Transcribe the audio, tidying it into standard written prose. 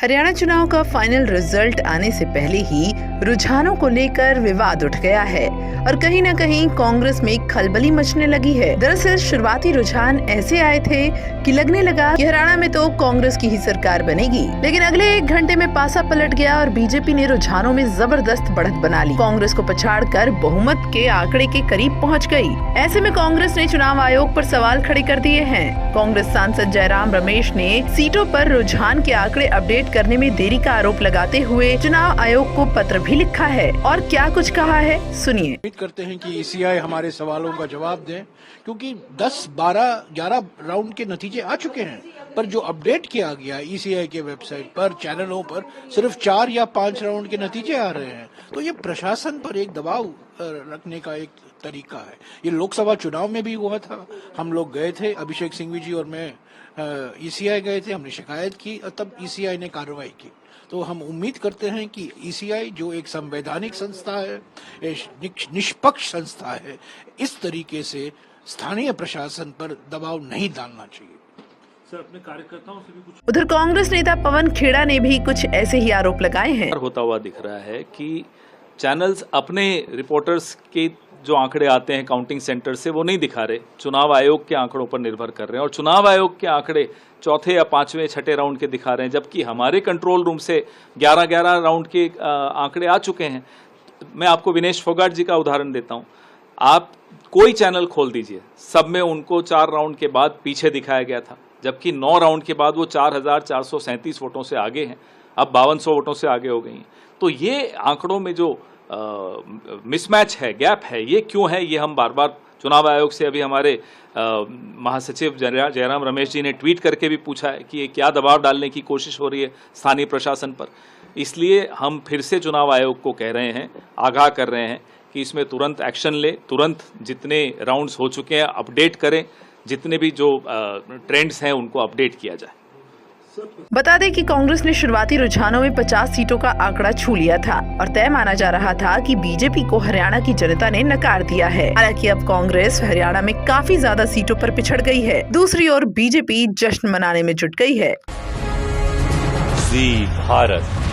हरियाणा चुनाव का final result आने से पहले ही रुझानों को लेकर विवाद उठ गया है और कहीं न कहीं कांग्रेस में खलबली मचने लगी है। दरअसल शुरुआती रुझान ऐसे आए थे कि लगने लगा कि हरियाणा में तो कांग्रेस की ही सरकार बनेगी, लेकिन अगले 1 घंटे में पासा पलट गया और बीजेपी ने रुझानों में जबरदस्त बढ़त बना ली। कांग्रेस को पछाड़कर बहुमत के आंकड़े के करीब पहुँच गयी। ऐसे में कांग्रेस ने चुनाव आयोग पर सवाल खड़े कर दिए हैं। कांग्रेस सांसद जयराम रमेश ने सीटों पर रुझान के आंकड़े अपडेट करने में देरी का आरोप लगाते हुए चुनाव आयोग को पत्र भी लिखा है और क्या कुछ कहा है, सुनिए। उम्मीद करते हैं कि ईसीआई हमारे सवालों का जवाब दें, क्योंकि 10, 12, 11 राउंड के नतीजे आ चुके हैं, पर जो अपडेट किया गया ईसीआई के वेबसाइट पर, चैनलों पर सिर्फ 4 या 5 राउंड के नतीजे आ रहे हैं। तो ये प्रशासन पर एक दबाव रखने का एक तरीका है। ये लोकसभा चुनाव में भी हुआ था। हम लोग गए थे, अभिषेक सिंघवी जी और मैं ईसीआई गए थे, हमने शिकायत की और तब ईसीआई ने कार्रवाई की। तो हम उम्मीद करते हैं कि ईसीआई जो एक संवैधानिक संस्था है, निष्पक्ष संस्था है, इस तरीके से स्थानीय प्रशासन पर दबाव नहीं डालना चाहिए। सर, अपने कार्यकर्ताओं से भी कुछ। उधर कांग्रेस नेता पवन खेड़ा ने भी कुछ ऐसे ही आरोप लगाए हैं। होता हुआ दिख रहा है कि चैनल्स अपने रिपोर्टर्स के जो आंकड़े आते हैं काउंटिंग सेंटर से वो नहीं दिखा रहे, चुनाव आयोग के आंकड़ों पर निर्भर कर रहे हैं और चुनाव आयोग के आंकड़े चौथे या 5वें 6ठे राउंड के दिखा रहे हैं, जबकि हमारे कंट्रोल रूम से 11 राउंड के आंकड़े आ चुके हैं। मैं आपको विनेश फोगाट जी का उदाहरण देता हूँ। आप कोई चैनल खोल दीजिए, सब में उनको 4 राउंड के बाद पीछे दिखाया गया था, जबकि 9 राउंड के बाद वो 4437 वोटों से आगे हैं, अब 5200 वोटों से आगे हो गई हैं। तो ये आंकड़ों में जो मिसमैच है, गैप है, ये क्यों है, ये हम बार बार चुनाव आयोग से अभी हमारे महासचिव जयराम रमेश जी ने ट्वीट करके भी पूछा है कि ये क्या दबाव डालने की कोशिश हो रही है स्थानीय प्रशासन पर। इसलिए हम फिर से चुनाव आयोग को कह रहे हैं, आगाह कर रहे हैं कि इसमें तुरंत एक्शन ले, तुरंत जितने राउंड्स हो चुके हैं अपडेट करें, जितने भी जो ट्रेंड्स हैं उनको अपडेट किया जाए। बता दें कि कांग्रेस ने शुरुआती रुझानों में 50 सीटों का आंकड़ा छू लिया था और तय माना जा रहा था कि बीजेपी को हरियाणा की जनता ने नकार दिया है। हालांकि अब कांग्रेस हरियाणा में काफी ज्यादा सीटों पर पिछड़ गई है। दूसरी ओर बीजेपी जश्न मनाने में जुट गई है। जी भारत।